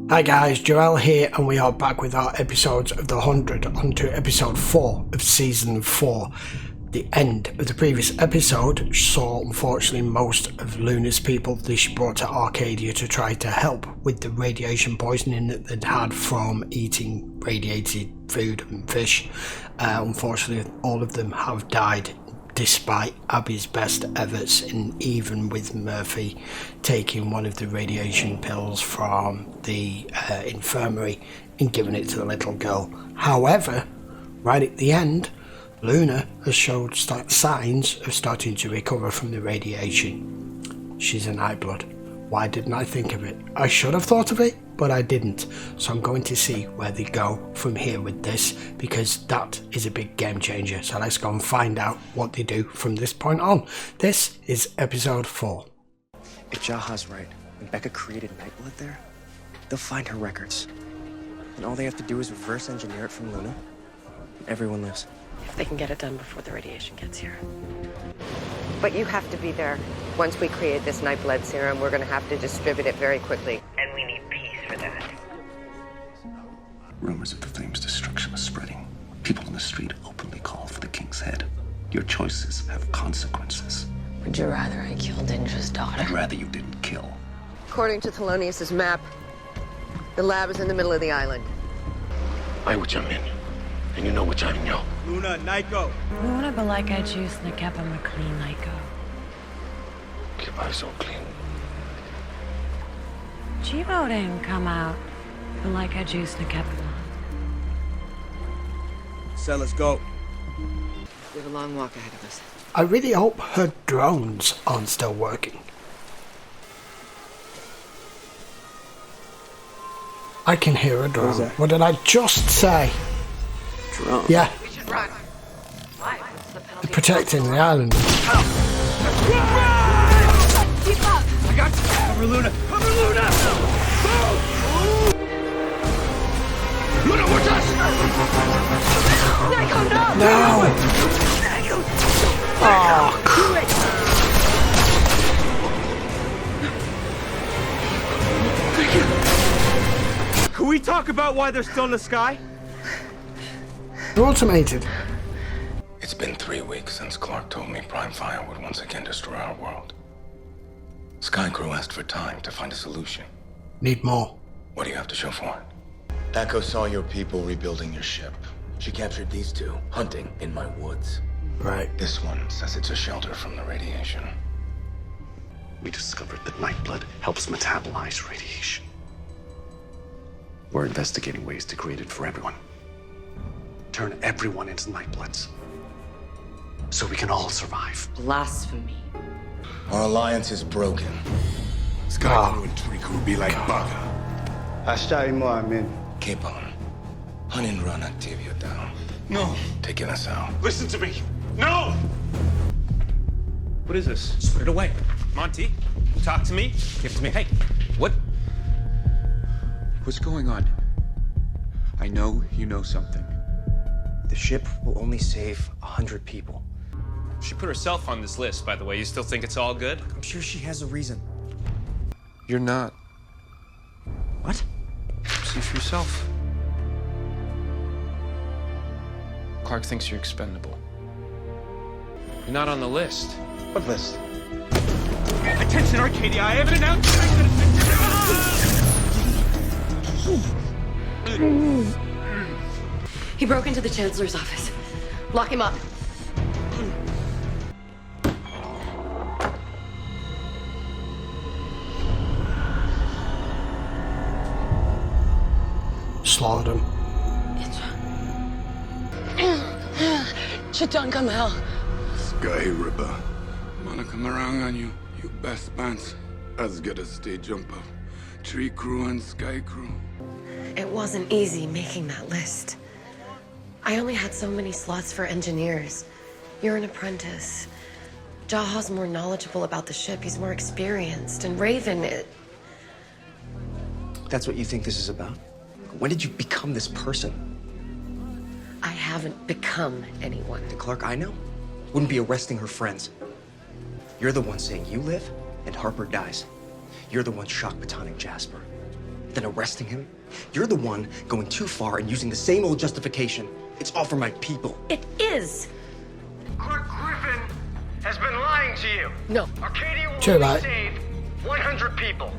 Hi guys, Joel here, and we are back with our episodes of the 100 onto episode 4 of season 4. The end of the previous episode saw unfortunately most of Luna's people that she brought to Arkadia to try to help with the radiation poisoning that they'd had from eating radiated food and fish. Unfortunately, all of them have died despite Abby's best efforts, and even with Murphy taking one of the radiation pills from the infirmary and giving it to the little girl. However, right at the end, Luna has showed signs of starting to recover from the radiation. She's a Nightblood. Why didn't I think of it? I should have thought of it, but I didn't. So I'm going to see where they go from here with this, because that is a big game changer. So let's go and find out what they do from this point on. This is episode 4. If Jaha's right, and Becca created Nightblood there, they'll find her records. And all they have to do is reverse engineer it from Luna, and everyone lives. If they can get it done before the radiation gets here. But you have to be there. Once we create this Nightblood serum, we're going to have to distribute it very quickly. And we need peace for that. Rumors of the Flame's destruction are spreading. People in the street openly call for the king's head. Your choices have consequences. Would you rather I killed Indra's daughter? I'd rather you didn't kill. According to Thelonious' map, the lab is in the middle of the island. I which I'm in, and you know which I'm no. Luna, Nyko. Luna balika juice na kepa McLean Nyko. Keep I so clean. Chivo didn't come out. Balika juice na kepa. So let's go. We have a long walk ahead of us. I really hope her drones aren't still working. I can hear a drone. What did I just say? Drone? Yeah. We should run. Why? They're protecting the island. Keep up! I got you! Cover Luna! Cover Luna! Luna, watch us! Nyko, no! No! Oh, Can we talk about why they're still in the sky? they're automated. It's been 3 weeks since Clarke told me Prime Fire would once again destroy our world. Sky Crew asked for time to find a solution. Need more. What do you have to show for it? Nyko saw your people rebuilding your ship. She captured these two, hunting in my woods. Right. This one says it's a shelter from the radiation. We discovered that Nightblood helps metabolize radiation. We're investigating ways to create it for everyone. Turn everyone into Nightbloods. So we can all survive. Blasphemy. Our alliance is broken. Sky Crew and Tree Crew be like Baga. Keep on. Hunt and run Activia down. No. Taking us out. Listen to me. No! What is this? Just put it away. Monty, talk to me. Give it to me. Hey, what? What's going on? I know you know something. The ship will only save 100 people. She put herself on this list, by the way. You still think it's all good? I'm sure she has a reason. You're not. What? See for yourself. Clarke thinks you're expendable. You're not on the list. What list? Attention, Arkadia, I have an announcement! He broke into the Chancellor's office. Lock him up. Slaughtered him. Shit come hell. Sky Ripper. Wanna come around on you, you best pants. As good as stay jump up. Tree Crew and Sky Crew. It wasn't easy making that list. I only had so many slots for engineers. You're an apprentice. Jaha's more knowledgeable about the ship. He's more experienced. And Raven, That's what you think this is about? When did you become this person? I haven't become anyone. The Clarke I know wouldn't be arresting her friends. You're the one saying you live and Harper dies. You're the one shock batoning Jasper. then arresting him. You're the one going too far and using the same old justification. It's all for my people. It is. Clarke Griffin has been lying to you. No. Arkadia will True, only right? save 100 people.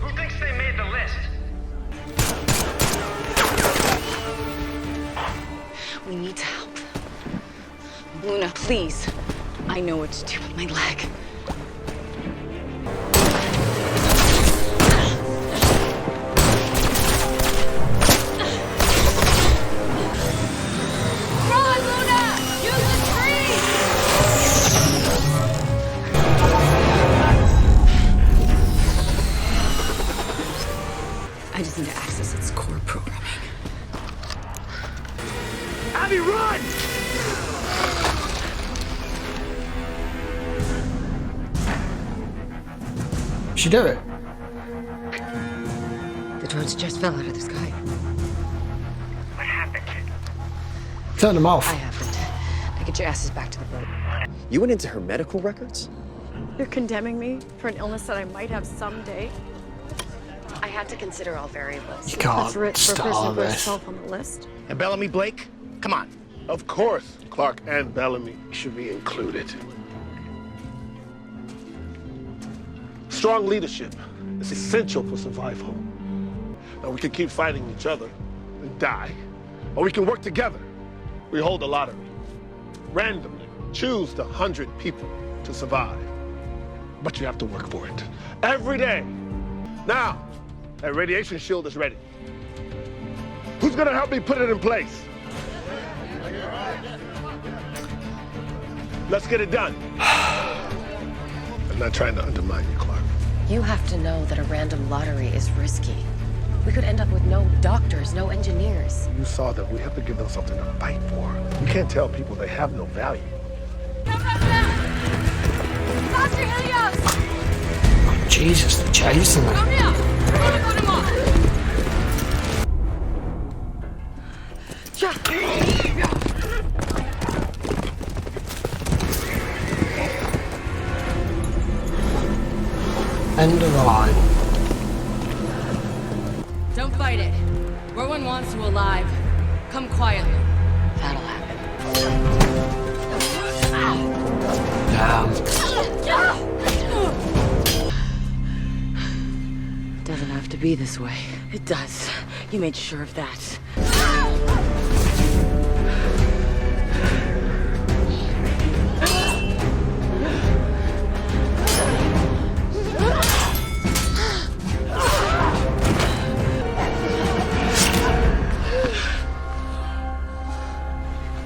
Who thinks they made the list? We need to help. Luna, please. I know what to do with my leg. Run, Luna! Use the tree! I just need to access its core programming. Abby, run! She do it. The drones just fell out of the sky. What happened? Turn them off. I happened. Now get your asses back to the boat. You went into her medical records? You're condemning me for an illness that I might have someday. I had to consider all variables. You can't That's rich for a start person who this. herself on the list. And Bellamy Blake? Come on. Of course, Clarke and Bellamy should be included. Strong leadership is essential for survival. Now, we can keep fighting each other and die, or we can work together. We hold a lottery. Randomly choose the 100 people to survive. But you have to work for it. Every day. Now, that radiation shield is ready. Who's gonna help me put it in place? Let's get it done. I'm not trying to undermine you, Clarke. You have to know that a random lottery is risky. We could end up with no doctors, no engineers. You saw that we have to give them something to fight for. You can't tell people they have no value. Faster, Helios! Oh, Jesus, they're chasing her. Come here! Put him off! End of the line. Don't fight it. We're one wants you alive. Come quietly. That'll happen. Damn. Doesn't have to be this way. It does. You made sure of that.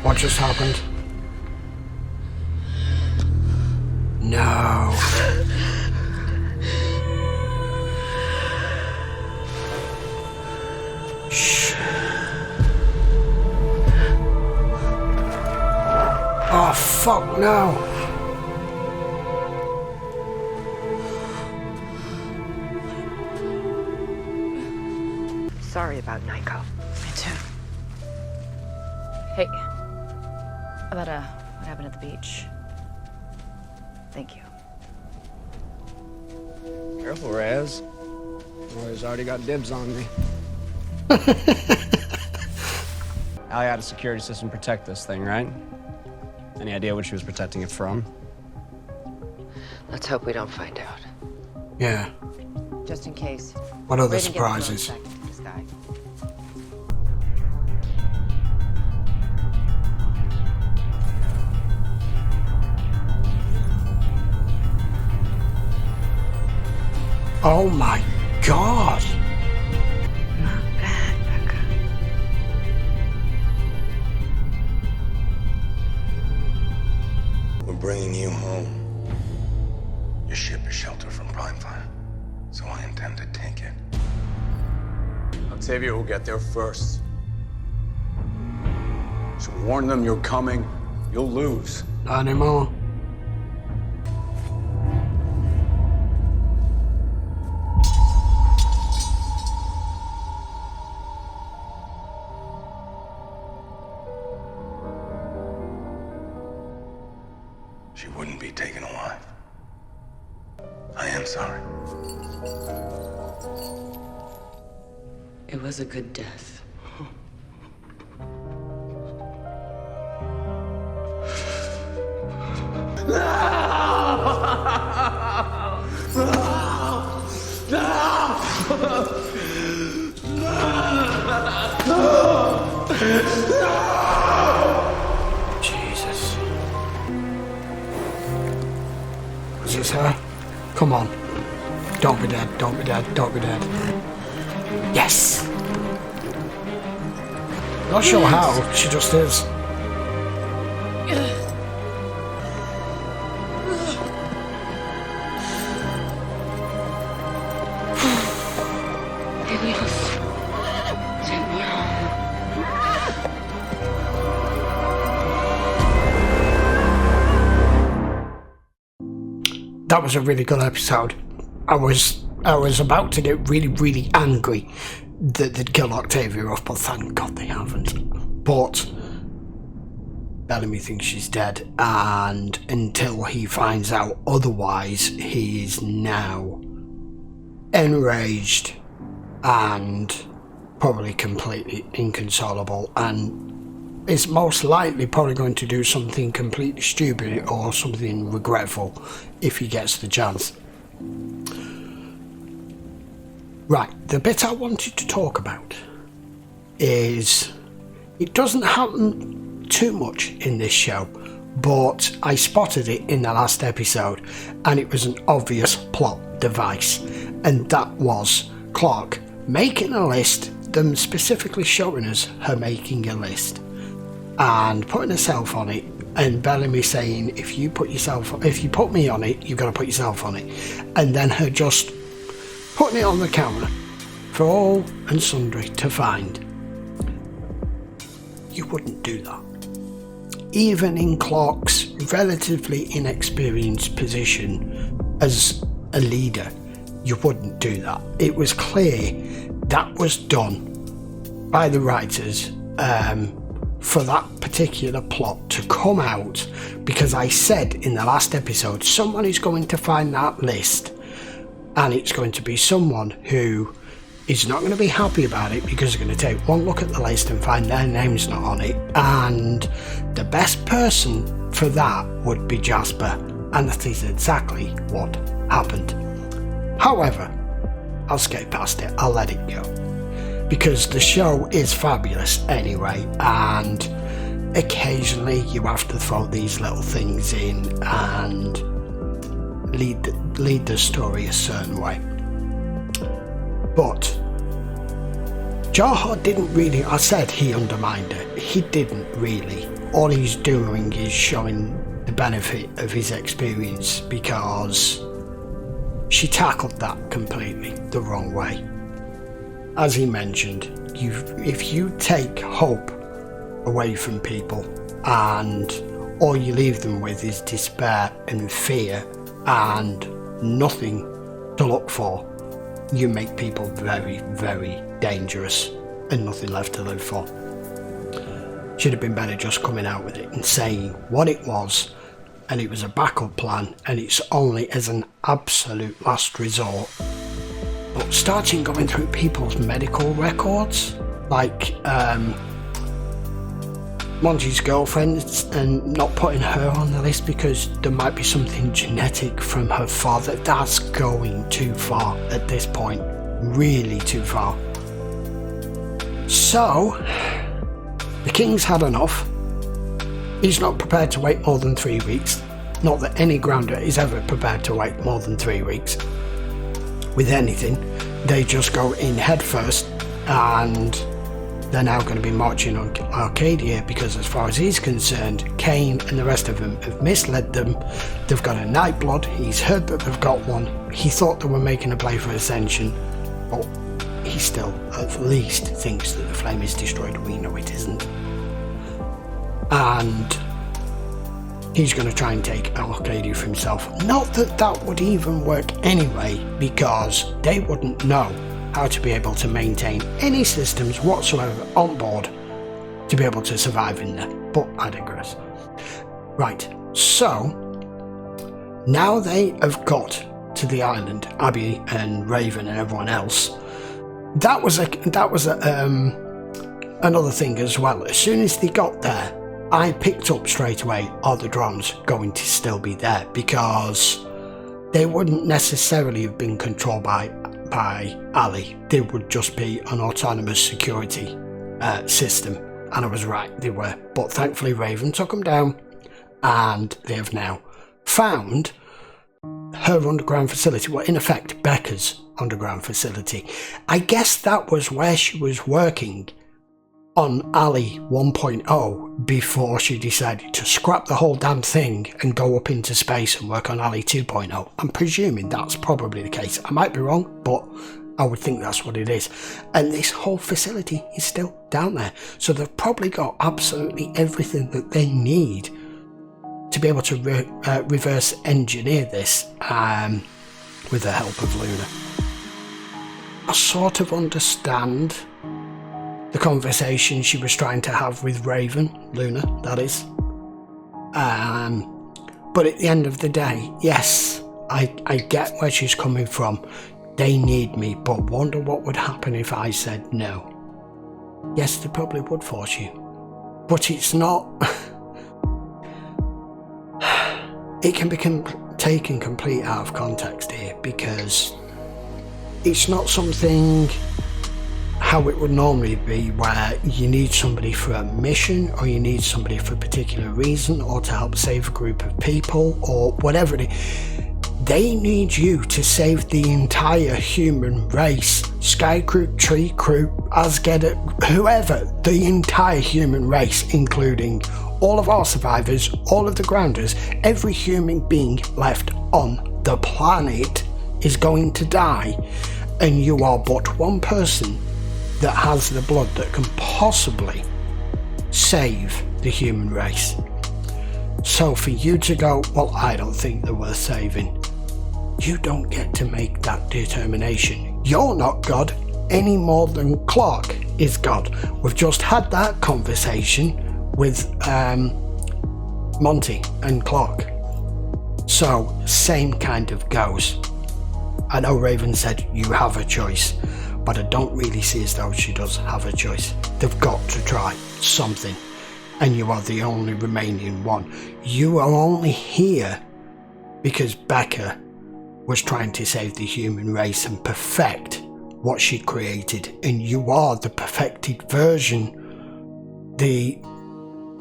What just happened? No. Shh. Oh, fuck no. Sorry about Nyko. Me too. Hey. About what happened at the beach. Thank you. Careful, Raz. Roy's already got dibs on me. Allie had a security system protect this thing, right? Any idea what she was protecting it from? Let's hope we don't find out. Yeah. Just in case. What other Wait and get the drone surprises? back into the sky. Oh my god. Not bad, Becca. We're bringing you home. Your ship is sheltered from prime fire, so I intend to take it. Octavia will get there first. So warn them you're coming. You'll lose. Not anymore. She wouldn't be taken alive. I am sorry. It was a good death. Jesus. Is this her? Come on. Don't be dead, don't be dead, don't be dead. Yes! Not sure how, she just is. That was a really good episode. I was about to get really angry that they'd kill Octavia off, but thank God they haven't. But Bellamy thinks she's dead, and until he finds out otherwise, he is now enraged and probably completely inconsolable, and is most likely probably going to do something completely stupid or something regretful if he gets the chance. Right, the bit I wanted to talk about is, it doesn't happen too much in this show, but I spotted it in the last episode, and it was an obvious plot device, and that was Clarke making a list, them specifically showing us her making a list and putting herself on it, and Bellamy saying, if you put me on it, you've got to put yourself on it, and then her just putting it on the counter for all and sundry to find. You wouldn't do that. Even in Clarke's relatively inexperienced position as a leader, you wouldn't do that. It was clear that was done by the writers for that particular plot to come out, because I said in the last episode, someone is going to find that list, and it's going to be someone who is not going to be happy about it, because they're going to take one look at the list and find their name's not on it, and the best person for that would be Jasper, and that is exactly what happened. However, I'll skate past it, I'll let it go, because the show is fabulous anyway, and occasionally you have to throw these little things in and lead the story a certain way. But Jaha didn't really, I said he undermined it, he didn't really. All he's doing is showing the benefit of his experience, because she tackled that completely the wrong way. As he mentioned, if you take hope away from people and all you leave them with is despair and fear and nothing to look for, you make people very dangerous and nothing left to live for. Should have been better just coming out with it and saying what it was, and it was a backup plan, and it's only as an absolute last resort. But starting going through people's medical records, like Monty's girlfriend, and not putting her on the list because there might be something genetic from her father, that's going too far at this point, really too far. So the king's had enough. He's not prepared to wait more than 3 weeks. Not that any grounder is ever prepared to wait more than 3 weeks. With anything, they just go in head first, and they're now going to be marching on Arkadia, because as far as he's concerned, Kane and the rest of them have misled them. They've got a Nightblood, he's heard that they've got one, he thought they were making a play for Ascension, but he still at least thinks that the flame is destroyed. We know it isn't. And he's going to try and take Arkadia for himself. Not that that would even work anyway, because they wouldn't know how to be able to maintain any systems whatsoever on board to be able to survive in there. But I digress. Right, so now they have got to the island, Abby and Raven and everyone else, that was another thing as well. As soon as they got there, I picked up straight away, are the drones going to still be there? Because they wouldn't necessarily have been controlled by Ali. They would just be an autonomous security system. And I was right, they were. But thankfully Raven took them down, and they have now found her underground facility. Well, in effect, Becca's underground facility. I guess that was where she was working on Ali 1.0 before she decided to scrap the whole damn thing and go up into space and work on Ali 2.0. I'm presuming that's probably the case. I might be wrong, but I would think that's what it is. And this whole facility is still down there. So they've probably got absolutely everything that they need to be able to reverse engineer this with the help of Luna. I sort of understand the conversation she was trying to have with Raven, Luna, that is. But at the end of the day, yes, I get where she's coming from. They need me, but wonder what would happen if I said no. Yes, they probably would force you. But it's not... It can be taken complete out of context here, because it's not something how it would normally be, where you need somebody for a mission, or you need somebody for a particular reason, or to help save a group of people, or whatever it is. They need you to save the entire human race. Sky Crew, Tree Crew, Asgard, whoever, the entire human race, including all of our survivors, all of the grounders, every human being left on the planet is going to die, and you are but one person that has the blood that can possibly save the human race. So for you to go, well, I don't think they're worth saving, you don't get to make that determination. You're not God any more than Clarke is God. We've just had that conversation with Monty and Clarke. So same kind of goes. I know Raven said you have a choice, but I don't really see as though she does have a choice. They've got to try something, and you are the only remaining one. You are only here because Becca was trying to save the human race and perfect what she created, and you are the perfected version,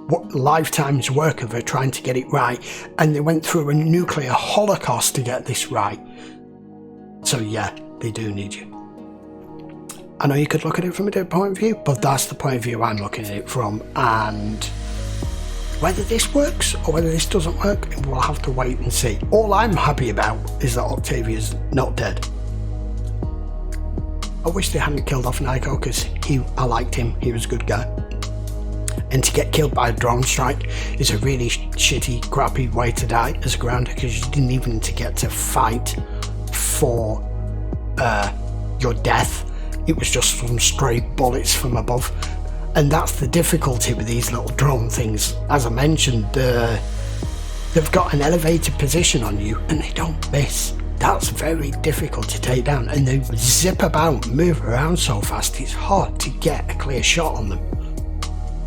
what lifetime's work of her trying to get it right, and they went through a nuclear holocaust to get this right. So yeah, they do need you. I know you could look at it from a different point of view, but that's the point of view I'm looking at it from, and whether this works or whether this doesn't work, we'll have to wait and see. All I'm happy about is that Octavia's not dead. I wish they hadn't killed off Nyko, because I liked him, he was a good guy. And to get killed by a drone strike is a really shitty, crappy way to die as a grounder, because you didn't even get to fight for your death. It was just some stray bullets from above. And that's the difficulty with these little drone things. As I mentioned, they've got an elevated position on you and they don't miss. That's very difficult to take down, and they zip about, move around so fast, it's hard to get a clear shot on them.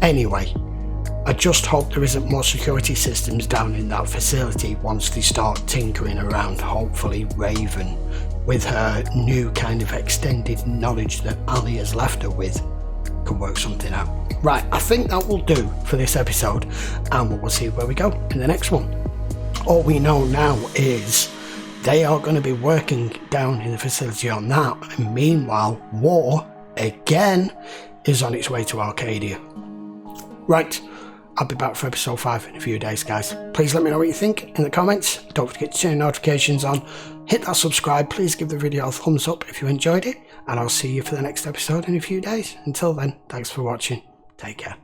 Anyway, I just hope there isn't more security systems down in that facility once they start tinkering around. Hopefully Raven, with her new kind of extended knowledge that Ali has left her with, can work something out. Right, I think that will do for this episode, and we'll see where we go in the next one. All we know now is they are going to be working down in the facility on that, and meanwhile, war, again, is on its way to Arkadia. Right, I'll be back for episode 5 in a few days, guys. Please let me know what you think in the comments. Don't forget to turn notifications on. Hit that subscribe. Please give the video a thumbs up if you enjoyed it. And I'll see you for the next episode in a few days. Until then, thanks for watching. Take care.